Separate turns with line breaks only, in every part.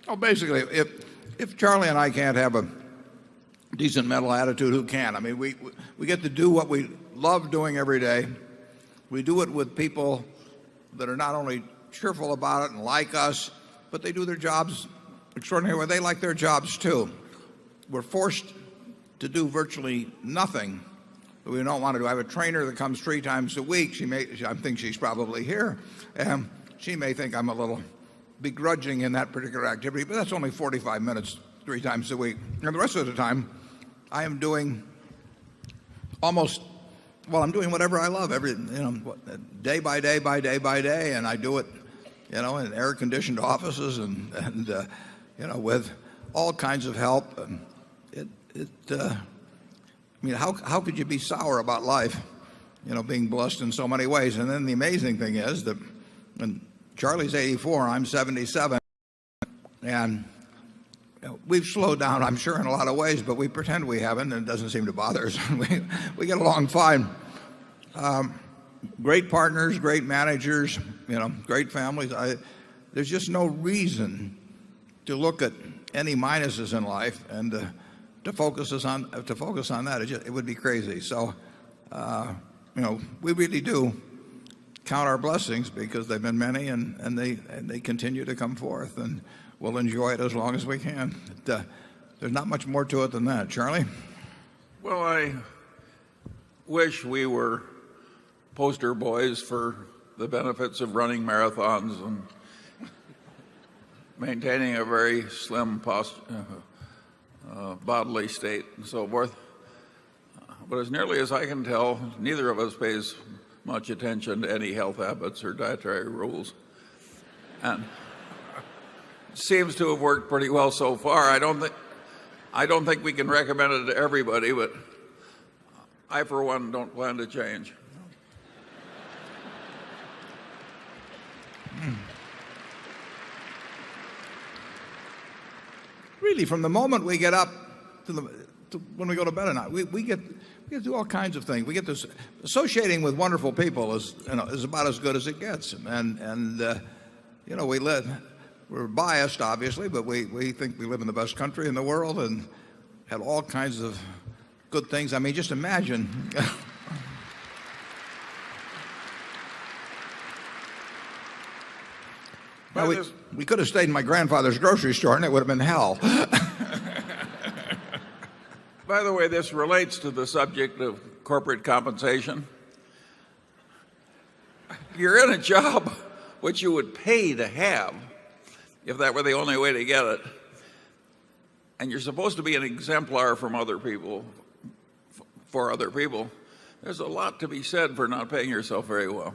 Oh, basically, if Charlie and I can't have a decent mental attitude, who can? I mean, we get to do what we love doing every day. We do it with people that are not only cheerful about it and like us, but they do their jobs extraordinarily well. They like their jobs too. We're forced to do virtually nothing that we don't want to do. I have a trainer that comes 3 times a week. I think she's probably here. She may think I'm a little begrudging in that particular activity, but that's only 45 minutes 3 times a week. And the rest of the time, I am doing I'm doing whatever I love day by day by day by day, and I do it, in air-conditioned offices and with all kinds of help. How could you be sour about life, being blessed in so many ways? And then the amazing thing is that when Charlie's 84, I'm 77, and we've slowed down, I'm sure, in a lot of ways, but we pretend we haven't, and it doesn't seem to bother us. We get along fine. Great partners, great managers, great families. There's just no reason to look at any minuses in life and to focus on that. It would be crazy. So, we really do count our blessings because they've been many, and they continue to come forth, and we'll enjoy it as long as we can. There's not much more to it than that. Charlie?
Well, I wish we were poster boys for the benefits of running marathons and maintaining a very slim bodily state and so forth. But as nearly as I can tell, neither of us pays much attention to any health habits or dietary rules. And it seems to have worked pretty well so far. I don't think we can recommend it to everybody, but I, for one, don't plan to change.
Really, from the moment we get up to when we go to bed at night, we get to do all kinds of things. We get this associating with wonderful people is about as good as it gets. And we're biased, obviously, but we think we live in the best country in the world and have all kinds of good things. I mean, just imagine. Well, we could have stayed in my grandfather's grocery store and it would have been hell.
By the way, this relates to the subject of corporate compensation. You're in a job which you would pay to have if that were the only way to get it. And you're supposed to be an exemplar from other people, for other people. There's a lot to be said for not paying yourself very well.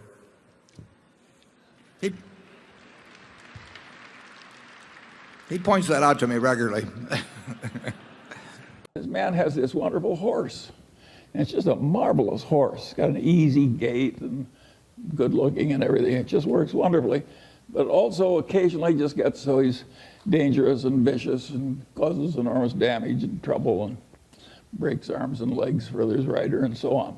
He points that out to me regularly.
This man has this wonderful horse, and it's just a marvelous horse. It's got an easy gait and good looking and everything. It just works wonderfully, but also occasionally just gets so he's dangerous and vicious and causes enormous damage and trouble and breaks arms and legs for his rider and so on.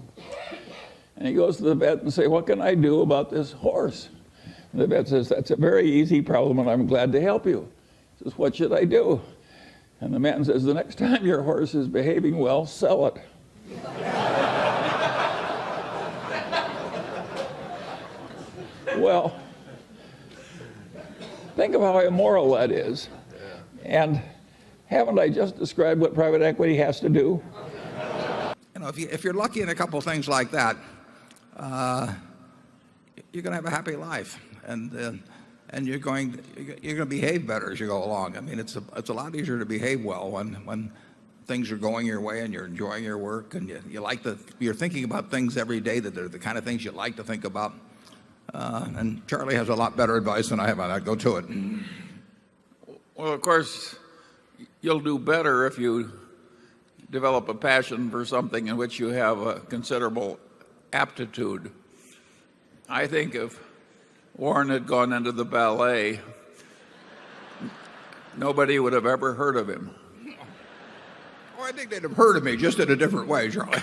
And he goes to the vet and says, "What can I do about this horse?" And the vet says, "That's a very easy problem and I'm glad to help you." He says, "What should I do?" And the man says, "The next time your horse is behaving well, sell it." Well, think of how immoral that is. And haven't I just described what private equity has to do?
If you're lucky in a couple of things like that, you're going to have a happy life, and you're going to behave better as you go along. I mean, it's a lot easier to behave well when things are going your way and you're enjoying your work and you're thinking about things every day that are the kind of things you like to think about. And Charlie has a lot better advice than I have on that. Go to it.
Well, of course, you'll do better if you develop a passion for something in which you have a considerable aptitude. I think if Warren had gone into the ballet, nobody would have ever heard of him.
Oh, I think they'd have heard of me, just in a different way, Charlie.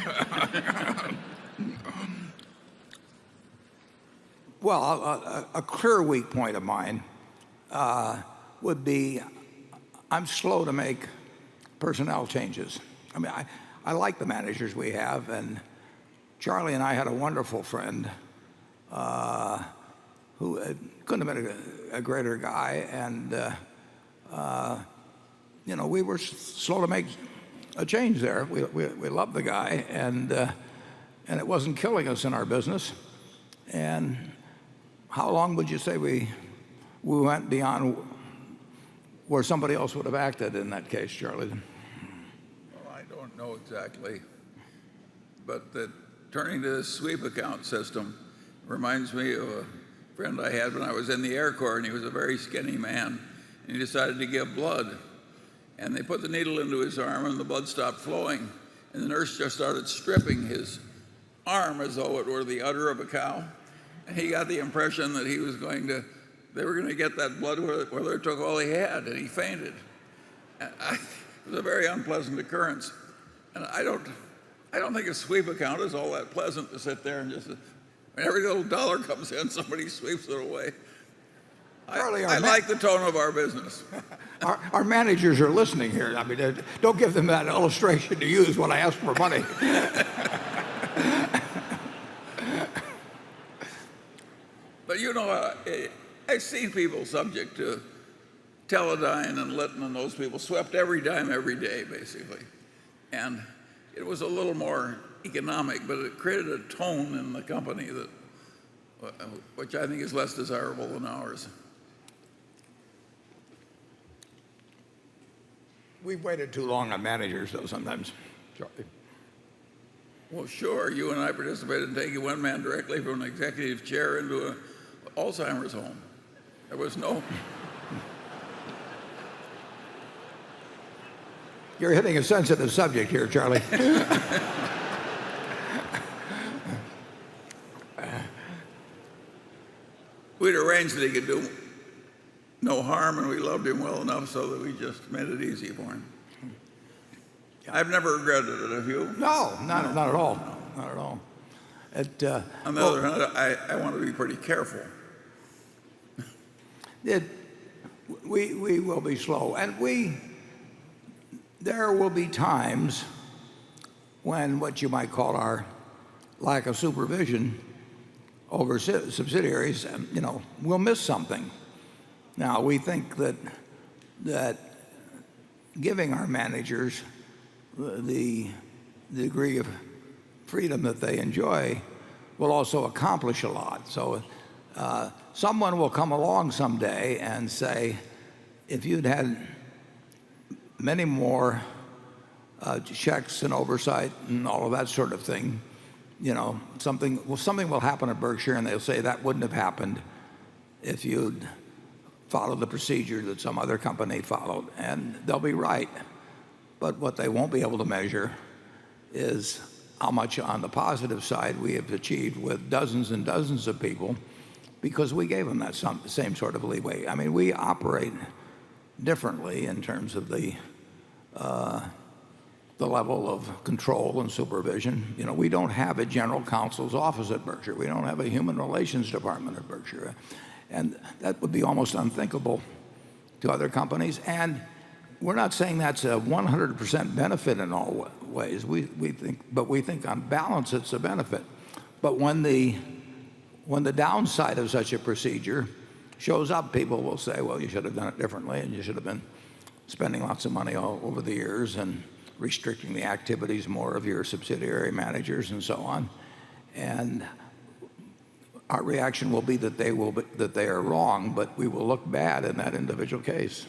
Well, a clear weak point of mine would be I'm slow to make personnel changes. I mean, I like the managers we have, and Charlie and I had a wonderful friend who couldn't have been a greater guy, and we were slow to make a change there. We loved the guy, and it wasn't killing us in our business. And how long would you say we went beyond where somebody else would have acted in that case, Charlie?
Well, I don't know exactly, but turning to this sweep account system reminds me of a friend I had when I was in the Air Corps, and he was a very skinny man, and he decided to give blood. And they put the needle into his arm, and the blood stopped flowing, and the nurse just started stripping his arm as though it were the udder of a cow. And he got the impression that they were going to get that blood whether it took all he had, and he fainted. It was a very unpleasant occurrence. And I don't think a sweep account is all that pleasant to sit there and just, when every little dollar comes in, somebody sweeps it away.
Charlie,
I like the tone of our business.
Our managers are listening here. I mean, don't give them that illustration to use when I ask for money.
But I've seen people subject to Teledyne and Litton, and those people swept every dime every day, basically. And it was a little more economic, but it created a tone in the company which I think is less desirable than ours.
We've waited too long on managers, though, sometimes, Charlie.
Well, sure, you and I participated in taking one man directly from an executive chair into an Alzheimer's home. There was no...
You're hitting a sensitive subject here, Charlie.
We'd arranged that he could do no harm, and we loved him well enough so that we just made it easy for him. I've never regretted it, have you?
No, not at all. Not at all.
On the other hand, I want to be pretty careful.
We will be slow, and there will be times when what you might call our lack of supervision over subsidiaries, we'll miss something. Now, we think that giving our managers the degree of freedom that they enjoy will also accomplish a lot. So someone will come along someday and say, if you'd had many more checks and oversight and all of that sort of thing, something will happen at Berkshire, and they'll say that wouldn't have happened if you'd followed the procedure that some other company followed, and they'll be right. But what they won't be able to measure is how much on the positive side we have achieved with dozens and dozens of people, because we gave them that same sort of leeway. I mean, we operate differently in terms of the level of control and supervision. We don't have a general counsel's office at Berkshire. We don't have a human relations department at Berkshire. And that would be almost unthinkable to other companies. And we're not saying that's a 100% benefit in all ways. We think on balance it's a benefit. But when the downside of such a procedure shows up, people will say, well, you should have done it differently, and you should have been spending lots of money all over the years and restricting the activities more of your subsidiary managers and so on. And our reaction will be that they are wrong, but we will look bad in that individual case.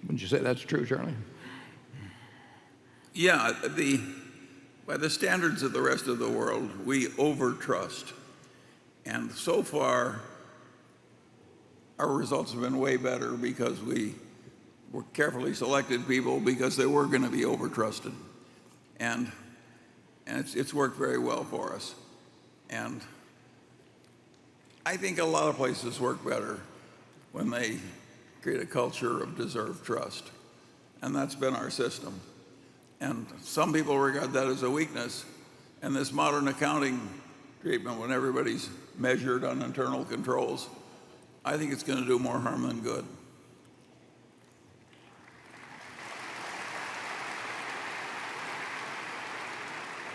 Wouldn't you say that's true, Charlie?
Yeah, by the standards of the rest of the world, we overtrust. And so far, our results have been way better because we were carefully selected people because they were going to be overtrusted. And it's worked very well for us. And I think a lot of places work better when they create a culture of deserved trust. And that's been our system. And some people regard that as a weakness. And this modern accounting treatment, when everybody's measured on internal controls, I think it's going to do more harm than good.